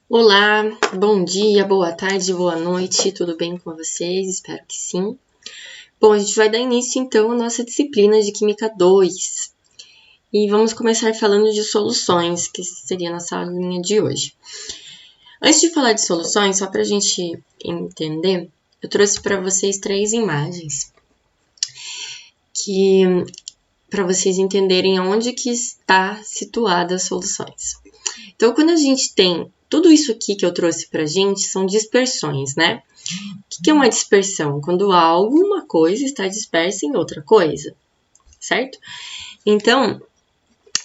Olá, bom dia, boa tarde, boa noite, tudo bem com vocês? Espero que sim. Bom, a gente vai dar início então à nossa disciplina de Química 2 e vamos começar falando de soluções, que seria a nossa aulinha de hoje. Antes de falar de soluções, só para a gente entender, eu trouxe para vocês 3 imagens que para vocês entenderem onde que está situada as soluções. Então, quando a gente tem tudo isso aqui que eu trouxe para a gente, são dispersões, né? O que é uma dispersão? Quando alguma coisa está dispersa em outra coisa, certo? Então,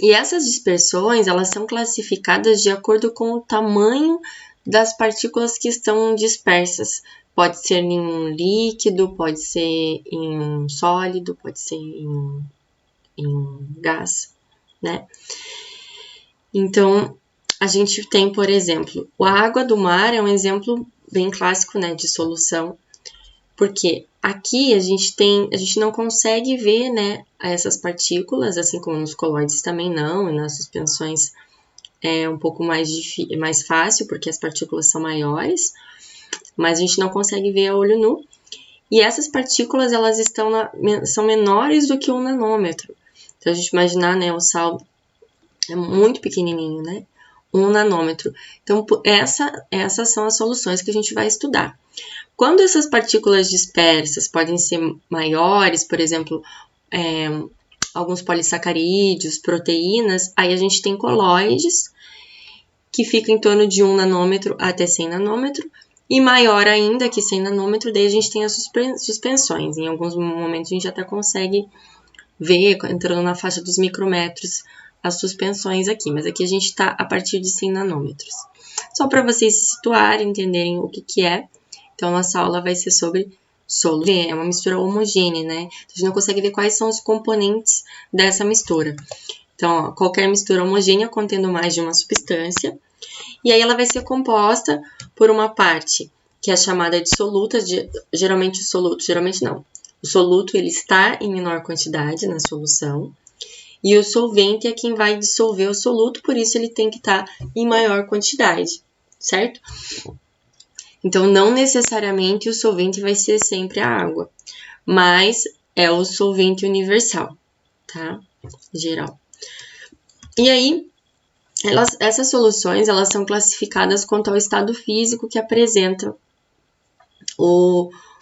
e essas dispersões, elas são classificadas de acordo com o tamanho das partículas que estão dispersas. Pode ser em um líquido, pode ser em um sólido, pode ser em gás, né? Então, a gente tem, por exemplo, a água do mar é um exemplo bem clássico, né, de solução, porque aqui a gente não consegue ver, né, essas partículas, assim como nos colóides também não, e nas suspensões é um pouco mais fácil, porque as partículas são maiores, mas a gente não consegue ver a olho nu. E essas partículas, elas são menores do que 1 nanômetro. Então, a gente imaginar, né, o sal é muito pequenininho, né? 1 nanômetro. Então, essas são as soluções que a gente vai estudar. Quando essas partículas dispersas podem ser maiores, por exemplo, alguns polissacarídeos, proteínas, aí a gente tem colóides, que fica em torno de 1 nanômetro até 100 nanômetro, e maior ainda que 100 nanômetro, daí a gente tem as suspensões. Em alguns momentos a gente até consegue ver, entrando na faixa dos micrometros, as suspensões aqui, mas aqui a gente está a partir de 100 nanômetros. Só para vocês se situarem, entenderem o que é. Então, nossa aula vai ser sobre solução. É uma mistura homogênea, né? Então, a gente não consegue ver quais são os componentes dessa mistura. Então, ó, qualquer mistura homogênea contendo mais de uma substância, e aí ela vai ser composta por uma parte que é chamada de soluta, geralmente não. O soluto ele está em menor quantidade na solução, e o solvente é quem vai dissolver o soluto, por isso ele tem que estar em maior quantidade, certo? Então, não necessariamente o solvente vai ser sempre a água, mas é o solvente universal, tá? Geral. E aí, essas soluções, elas são classificadas quanto ao estado físico que apresenta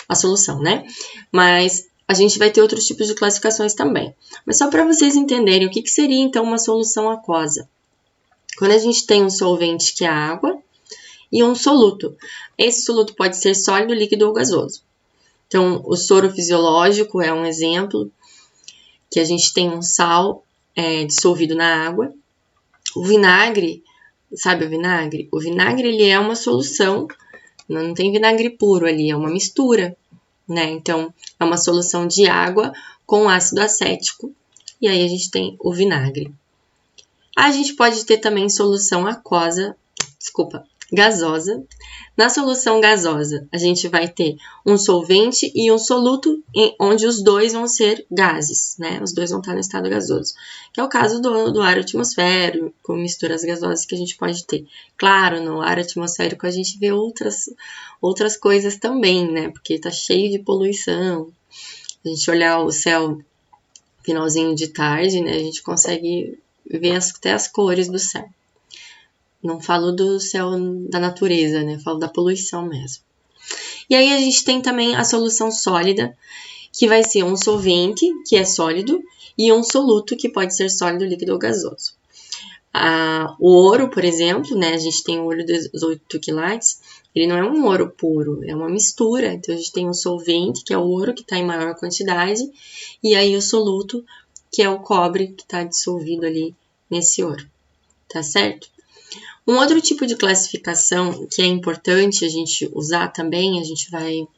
a solução, né? Mas a gente vai ter outros tipos de classificações também. Mas só para vocês entenderem o que seria, então, uma solução aquosa. Quando a gente tem um solvente, que é a água, e um soluto. Esse soluto pode ser sólido, líquido ou gasoso. Então, o soro fisiológico é um exemplo, que a gente tem um sal dissolvido na água. O vinagre, sabe o vinagre? O vinagre, ele é uma solução, não tem vinagre puro ali, é uma mistura, né? Então, é uma solução de água com ácido acético, e aí a gente tem o vinagre. A gente pode ter também solução gasosa. Na solução gasosa, a gente vai ter um solvente e um soluto, onde os dois vão ser gases, né? Os dois vão estar no estado gasoso, que é o caso do ar atmosférico, com misturas gasosas que a gente pode ter. Claro, no ar atmosférico a gente vê outras coisas também, né? Porque tá cheio de poluição. A gente olhar o céu finalzinho de tarde, né? A gente consegue ver até as cores do céu. Não falo do céu da natureza, né? Falo da poluição mesmo. E aí a gente tem também a solução sólida, que vai ser um solvente, que é sólido, e um soluto, que pode ser sólido, líquido ou gasoso. O ouro, por exemplo, né? A gente tem o ouro 18 quilates, ele não é um ouro puro, é uma mistura. Então a gente tem um solvente, que é o ouro, que está em maior quantidade, e aí o soluto, que é o cobre, que está dissolvido ali nesse ouro. Tá certo? Um outro tipo de classificação que é importante a gente usar também, a gente vai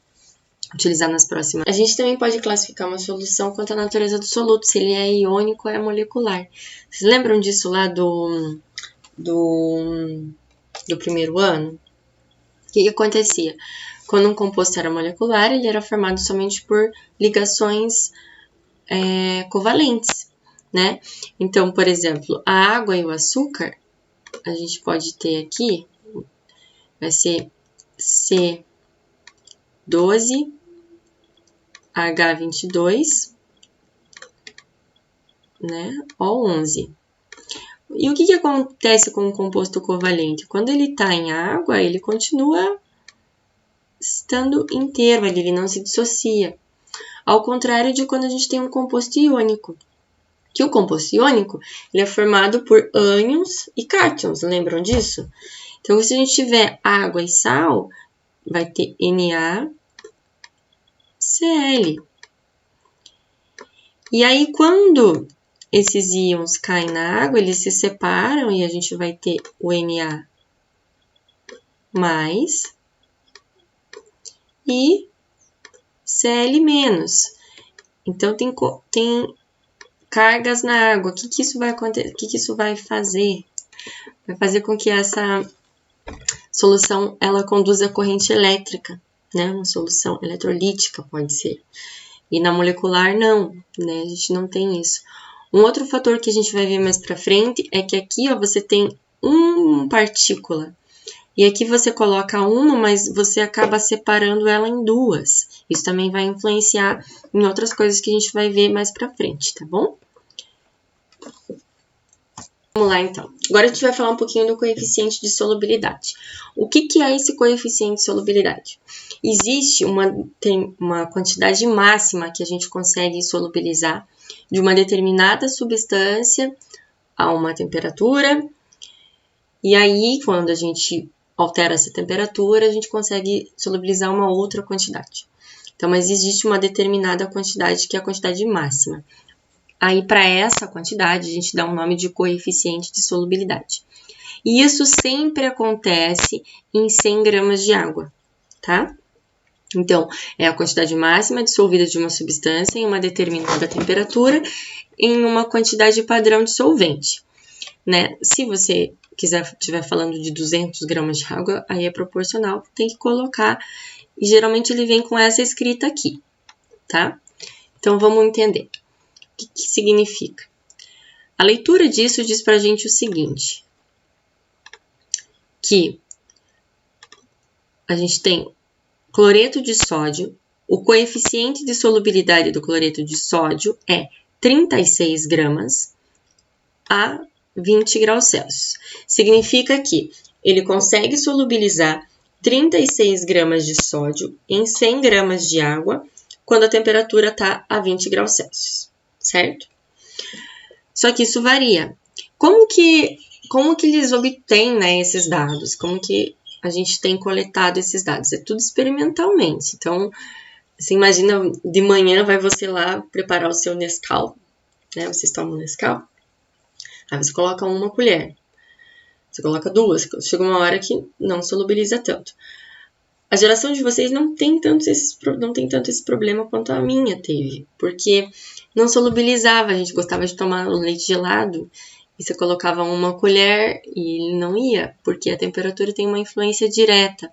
utilizar nas próximas. A gente também pode classificar uma solução quanto à natureza do soluto, se ele é iônico ou é molecular. Vocês lembram disso lá do primeiro ano? O que acontecia? Quando um composto era molecular, ele era formado somente por ligações covalentes, né? Então, por exemplo, a água e o açúcar, a gente pode ter aqui vai ser C12H22, né, O11. E o que acontece com o composto covalente? Quando ele está em água, ele continua estando inteiro ali, ele não se dissocia. Ao contrário de quando a gente tem um composto iônico. Que o composto iônico ele é formado por ânions e cátions, lembram disso? Então, se a gente tiver água e sal, vai ter NaCl. E aí, quando esses íons caem na água, eles se separam e a gente vai ter o Na mais e Cl menos. Então, tem cargas na água. O que isso vai acontecer? O que isso vai fazer? Vai fazer com que essa solução ela conduza corrente elétrica, né? Uma solução eletrolítica pode ser. E na molecular não, né? A gente não tem isso. Um outro fator que a gente vai ver mais para frente é que aqui, ó, você tem uma partícula. E aqui você coloca uma, mas você acaba separando ela em duas. Isso também vai influenciar em outras coisas que a gente vai ver mais para frente, tá bom? Vamos lá, então. Agora a gente vai falar um pouquinho do coeficiente de solubilidade. O que é esse coeficiente de solubilidade? Existe tem uma quantidade máxima que a gente consegue solubilizar de uma determinada substância a uma temperatura. E aí, quando a gente altera essa temperatura, a gente consegue solubilizar uma outra quantidade. Então, mas existe uma determinada quantidade que é a quantidade máxima. Aí, para essa quantidade, a gente dá um nome de coeficiente de solubilidade. E isso sempre acontece em 100 gramas de água, tá? Então, é a quantidade máxima dissolvida de uma substância em uma determinada temperatura em uma quantidade padrão de solvente, né? Se você estiver falando de 200 gramas de água, aí é proporcional, tem que colocar, e geralmente ele vem com essa escrita aqui, tá? Então, vamos entender. O que significa? A leitura disso diz pra gente o seguinte, que a gente tem cloreto de sódio, o coeficiente de solubilidade do cloreto de sódio é 36 gramas a 20 graus Celsius. Significa que ele consegue solubilizar 36 gramas de sódio em 100 gramas de água quando a temperatura está a 20 graus Celsius, certo? Só que isso varia. Como que eles obtêm, né, esses dados? Como que a gente tem coletado esses dados? É tudo experimentalmente. Então, você imagina, de manhã vai você lá preparar o seu Nescau, né? Vocês tomam Nescau? Aí você coloca uma colher, você coloca duas, chega uma hora que não solubiliza tanto. A geração de vocês não tem tanto esse problema quanto a minha teve, porque não solubilizava, a gente gostava de tomar um leite gelado, e você colocava uma colher e ele não ia, porque a temperatura tem uma influência direta.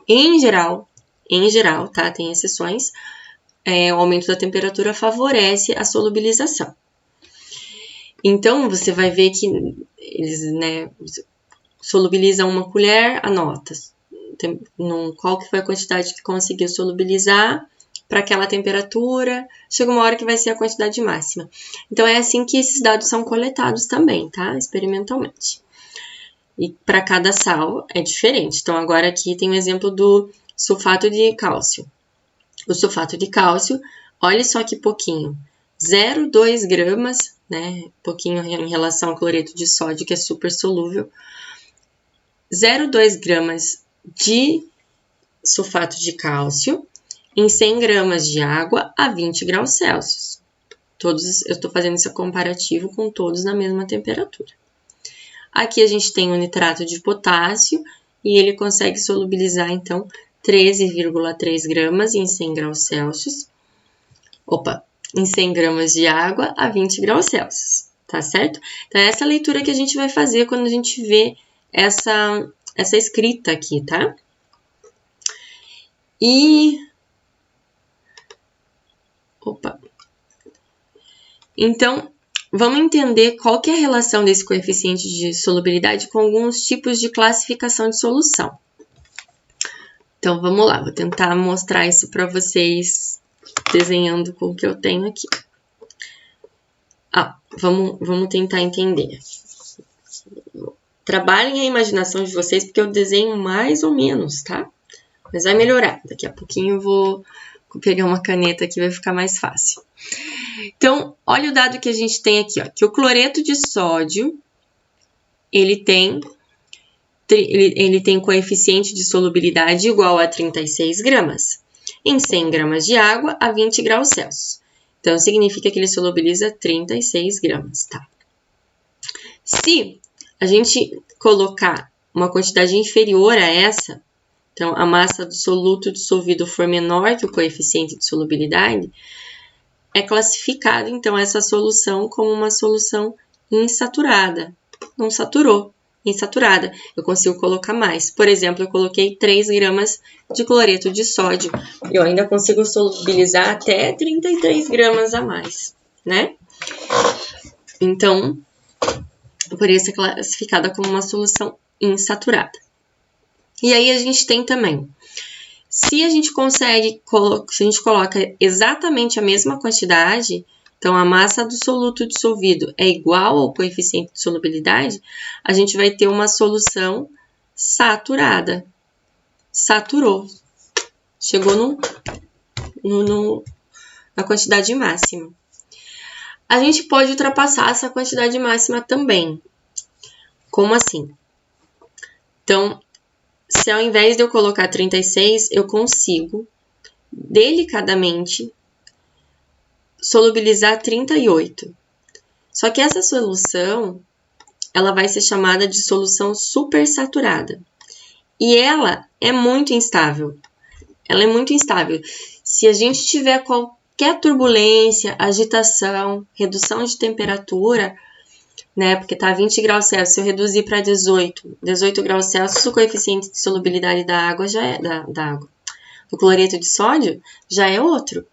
Em geral, tá? Tem exceções, o aumento da temperatura favorece a solubilização. Então, você vai ver que eles, né, solubilizam uma colher, anota qual que foi a quantidade que conseguiu solubilizar para aquela temperatura, chega uma hora que vai ser a quantidade máxima. Então, é assim que esses dados são coletados também, tá? Experimentalmente. E para cada sal é diferente. Então, agora aqui tem um exemplo do sulfato de cálcio. O sulfato de cálcio, olha só que pouquinho, 0,2 gramas, né? Pouquinho em relação ao cloreto de sódio, que é super solúvel. 0,2 gramas de sulfato de cálcio em 100 gramas de água a 20 graus Celsius. Eu estou fazendo esse comparativo com todos na mesma temperatura. Aqui a gente tem o nitrato de potássio e ele consegue solubilizar, então, 13,3 gramas em 100 graus Celsius. Em 100 gramas de água a 20 graus Celsius, tá certo? Então, é essa leitura que a gente vai fazer quando a gente vê essa escrita aqui, tá? Então, vamos entender qual que é a relação desse coeficiente de solubilidade com alguns tipos de classificação de solução. Então, vamos lá, vou tentar mostrar isso para vocês desenhando com o que eu tenho aqui. Vamos tentar entender. Trabalhem a imaginação de vocês, porque eu desenho mais ou menos, tá? Mas vai melhorar. Daqui a pouquinho eu vou pegar uma caneta aqui, vai ficar mais fácil. Então, olha o dado que a gente tem aqui, ó, que o cloreto de sódio, ele tem coeficiente de solubilidade igual a 36 gramas. Em 100 gramas de água, a 20 graus Celsius. Então, significa que ele solubiliza 36 gramas, tá? Se a gente colocar uma quantidade inferior a essa, então, a massa do soluto dissolvido for menor que o coeficiente de solubilidade, é classificado, então, essa solução como uma solução insaturada. Não saturou, insaturada. Eu consigo colocar mais. Por exemplo, eu coloquei 3 gramas de cloreto de sódio. Eu ainda consigo solubilizar até 33 gramas a mais, né? Então, por isso é classificada como uma solução insaturada. E aí a gente tem também, se a gente coloca exatamente a mesma quantidade, então a massa do soluto dissolvido é igual ao coeficiente de solubilidade, a gente vai ter uma solução saturada. Saturou. Chegou na quantidade máxima. A gente pode ultrapassar essa quantidade máxima também. Como assim? Então, se ao invés de eu colocar 36, eu consigo, delicadamente, solubilizar 38. Só que essa solução, ela vai ser chamada de solução supersaturada. E ela é muito instável. Ela é muito instável. Se a gente tiver qualquer turbulência, agitação, redução de temperatura, né? Porque tá 20 graus Celsius, se eu reduzir para 18 graus Celsius, o coeficiente de solubilidade da água já é do cloreto de sódio já é outro.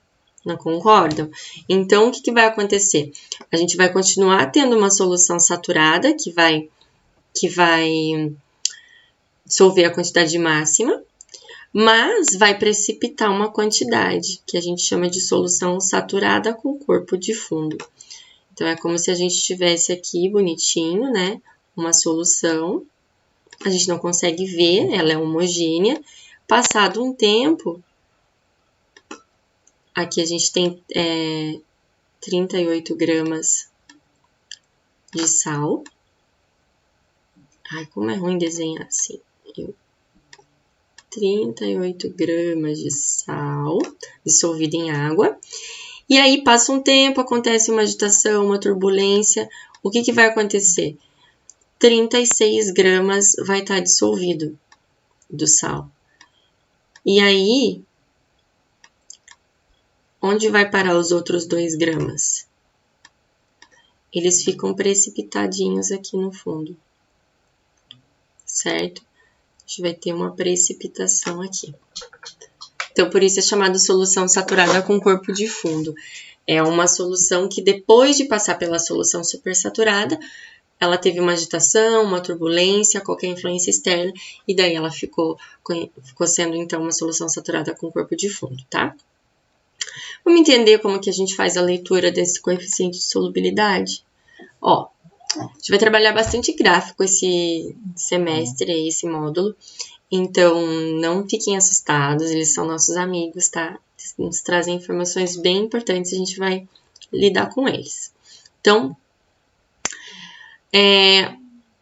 Não concordam? Então, o que vai acontecer? A gente vai continuar tendo uma solução saturada que vai dissolver a quantidade máxima, mas vai precipitar uma quantidade que a gente chama de solução saturada com corpo de fundo. Então, é como se a gente tivesse aqui bonitinho, né? Uma solução. A gente não consegue ver, ela é homogênea. Passado um tempo, aqui a gente tem 38 gramas de sal. Ai, como é ruim desenhar assim. 38 gramas de sal dissolvida em água. E aí passa um tempo, acontece uma agitação, uma turbulência. O que vai acontecer? 36 gramas vai estar dissolvido do sal. E aí, onde vai parar os outros 2 gramas? Eles ficam precipitadinhos aqui no fundo. Certo? A gente vai ter uma precipitação aqui. Então, por isso é chamada solução saturada com corpo de fundo. É uma solução que depois de passar pela solução supersaturada, ela teve uma agitação, uma turbulência, qualquer influência externa, e daí ela ficou sendo, então, uma solução saturada com corpo de fundo, tá? Vamos entender como que a gente faz a leitura desse coeficiente de solubilidade? Ó, a gente vai trabalhar bastante gráfico esse semestre, esse módulo. Então, não fiquem assustados, eles são nossos amigos, tá? Eles nos trazem informações bem importantes, a gente vai lidar com eles. Então,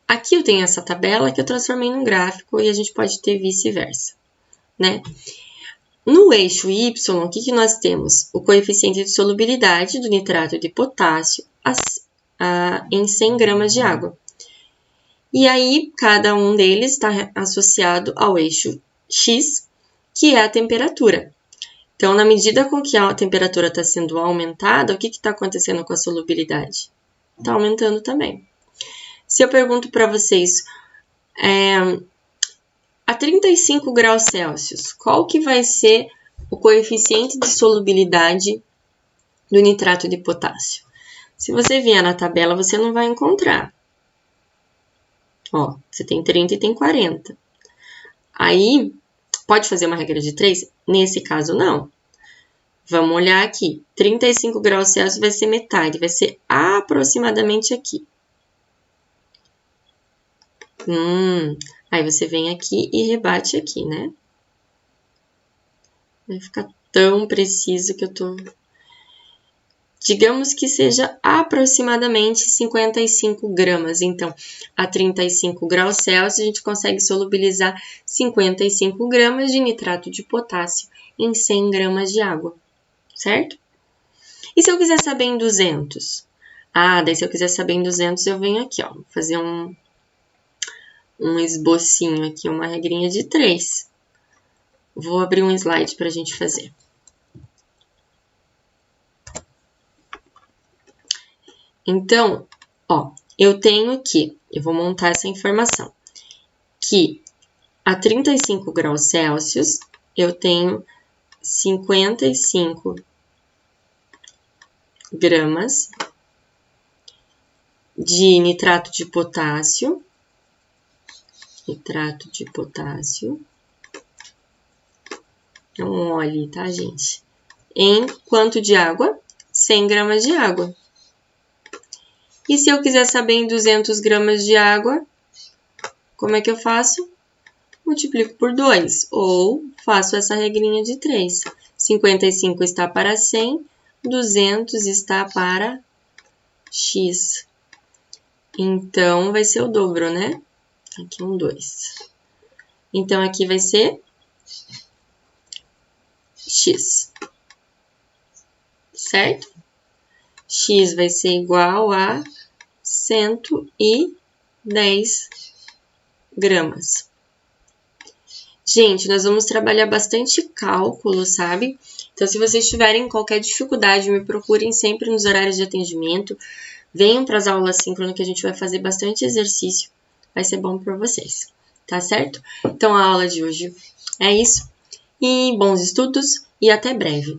aqui eu tenho essa tabela que eu transformei num gráfico e a gente pode ter vice-versa, né? No eixo Y, o que nós temos? O coeficiente de solubilidade do nitrato de potássio em 100 gramas de água. E aí, cada um deles está associado ao eixo X, que é a temperatura. Então, na medida com que a temperatura está sendo aumentada, o que está acontecendo com a solubilidade? Está aumentando também. Se eu pergunto para vocês, a 35 graus Celsius, qual que vai ser o coeficiente de solubilidade do nitrato de potássio? Se você vier na tabela, você não vai encontrar. Ó, você tem 30 e tem 40. Aí, Pode fazer uma regra de 3? Nesse caso, não. Vamos olhar aqui. 35 graus Celsius vai ser metade, vai ser aproximadamente aqui. Aí você vem aqui e rebate aqui, né? Vai ficar tão preciso que eu tô... Digamos que seja aproximadamente 55 gramas. Então, a 35 graus Celsius, a gente consegue solubilizar 55 gramas de nitrato de potássio em 100 gramas de água, certo? E se eu quiser saber em 200? Daí se eu quiser saber em 200, eu venho aqui, ó, fazer um esbocinho aqui, uma regrinha de 3. Vou abrir um slide para a gente fazer. Então, ó, eu tenho que, eu vou montar essa informação, que a 35 graus Celsius, eu tenho 55 gramas de nitrato de potássio, é um óleo, tá, gente? Em quanto de água? 100 gramas de água. E se eu quiser saber em 200 gramas de água, como é que eu faço? Multiplico por 2, ou faço essa regrinha de 3. 55 está para 100, 200 está para X. Então, vai ser o dobro, né? Aqui um 2. Então, aqui vai ser X. Certo? X vai ser igual a 110 gramas. Gente, nós vamos trabalhar bastante cálculo, sabe? Então, se vocês tiverem qualquer dificuldade, me procurem sempre nos horários de atendimento. Venham para as aulas síncronas que a gente vai fazer bastante exercício. Vai ser bom para vocês, tá certo? Então, a aula de hoje é isso. E bons estudos e até breve.